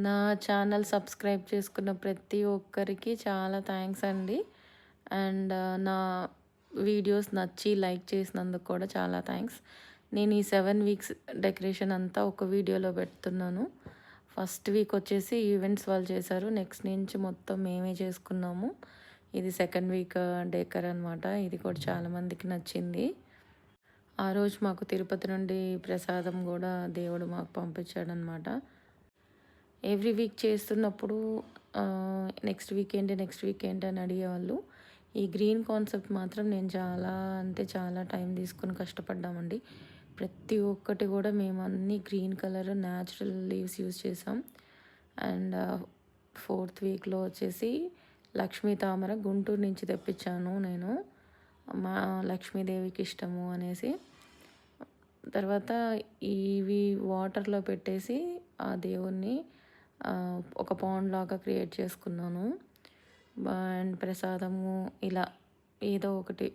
నా channel subscribe చేసుకున్న ప్రతి ఒక్కరికి చాలా థ్యాంక్స్ అండి. అండ్ నా వీడియోస్ నచ్చి లైక్ చేసినందుకు కూడా చాలా థ్యాంక్స్. నేను ఈ 7 వీక్స్ డెకరేషన్ అంతా ఒక వీడియోలో పెడుతున్నాను. ఫస్ట్ వీక్ వచ్చేసి ఈవెంట్స్ వాళ్ళు చేశారు. నెక్స్ట్ నుంచి మొత్తం మేమే చేసుకున్నాము. ఇది సెకండ్ వీక్ డెకర్ అనమాట. ఇది కూడా చాలామందికి నచ్చింది. ఆ రోజు మాకు తిరుపతి నుండి ప్రసాదం కూడా దేవుడు మాకు పంపించాడనమాట. ఎవ్రీ వీక్ చేస్తున్నప్పుడు నెక్స్ట్ వీక్ ఏంటి అని అడిగేవాళ్ళు. ఈ గ్రీన్ కాన్సెప్ట్ మాత్రం నేను చాలా అంటే చాలా టైం తీసుకొని కష్టపడ్డామండి. ప్రతి ఒక్కటి కూడా మేము అన్నీ green colour natural leaves use చేసాం. అండ్ 4th వీక్లో వచ్చేసి లక్ష్మీ తామర గుంటూరు నుంచి తెప్పించాను నేను. మా లక్ష్మీదేవికి ఇష్టము అనేసి. తర్వాత ఇవి వాటర్లో పెట్టేసి ఆ దేవుణ్ణి ఒక పాండ్ లాగా క్రియేట్ చేసుకున్నాను. అండ్ ప్రసాదము ఇలా ఏదో ఒకటి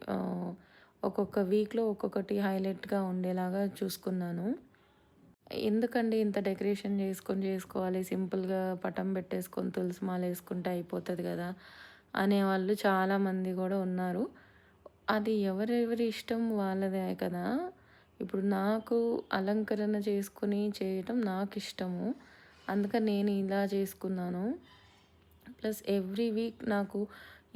ఒక్కొక్క వీక్లో ఒక్కొక్కటి హైలైట్గా ఉండేలాగా చూసుకున్నాను. ఎందుకండి ఇంత డెకరేషన్ చేసుకోవాలి, సింపుల్గా పటం పెట్టేసుకొని తులసి మాల వేసుకుంటే అయిపోతుంది కదా అనేవాళ్ళు చాలామంది కూడా ఉన్నారు. అది ఎవరెవరి ఇష్టం వాళ్ళదే కదా. ఇప్పుడు నాకు అలంకరణ చేసుకుని చేయటం నాకు ఇష్టము. అందుకని నేను ఇలా చేసుకున్నాను. ప్లస్ ఎవ్రీ వీక్ నాకు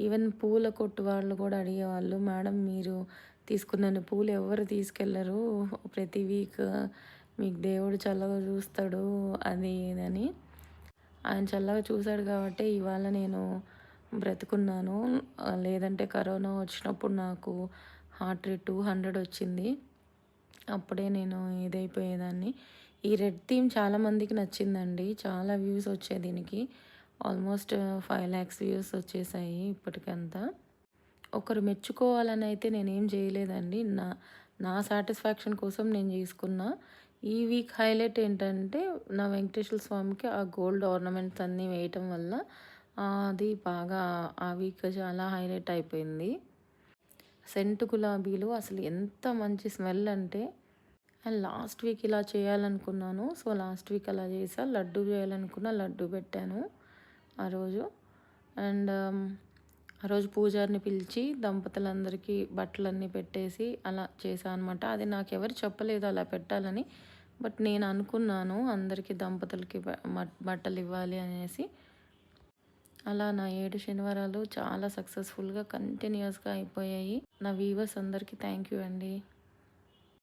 ఈవెన్ పూల కొట్టు వాళ్ళు కూడా అడిగేవాళ్ళు, మేడం మీరు తీసుకున్న పూలు ఎవరు తీసుకెళ్ళరు, ప్రతి వీక్ మీకు దేవుడు చల్లగా చూస్తాడు అది ఇదని. ఆయన చల్లగా చూశాడు కాబట్టి ఇవాళ నేను బ్రతుకున్నాను. లేదంటే కరోనా వచ్చినప్పుడు నాకు హార్ట్ రేట్ 200 వచ్చింది. అప్పుడే నేను ఇదైపోయేదాన్ని. ఈ రెడ్ థీమ్ చాలామందికి నచ్చిందండి. చాలా వ్యూస్ వచ్చాయి దీనికి. ఆల్మోస్ట్ 5 lakhs వ్యూస్ వచ్చేసాయి ఇప్పటికంతా. ఒకరు మెచ్చుకోవాలని అయితే నేనేం చేయలేదండి. నా సాటిస్ఫాక్షన్ కోసం నేను చేసుకున్నా. ఈ వీక్ హైలైట్ ఏంటంటే నా వెంకటేశ్వర స్వామికి ఆ గోల్డ్ ఆర్నమెంట్స్ అన్నీ వేయటం వల్ల అది బాగా ఆ వీక్ చాలా హైలైట్ అయిపోయింది. సెంటు గులాబీలు అసలు ఎంత మంచి స్మెల్ అంటే. అండ్ లాస్ట్ వీక్ ఇలా చేయాలనుకున్నాను. సో లాస్ట్ వీక్ అలా చేసా. లడ్డు చేయాలనుకున్నా, లడ్డు పెట్టాను ఆ రోజు. అండ్ ఆ రోజు పూజారిని పిలిచి దంపతులందరికీ బట్టలన్నీ పెట్టేసి అలా చేశాను అనమాట. అది నాకు ఎవరు చెప్పలేదు అలా పెట్టాలని. బట్ నేను అనుకున్నాను అందరికీ దంపతులకి బట్టలు ఇవ్వాలి అనేసి. అలా నా 7 శనివారాలు చాలా సక్సెస్ఫుల్గా కంటిన్యూస్గా అయిపోయాయి. నా వ్యూవర్స్ అందరికీ థ్యాంక్ యూ అండి.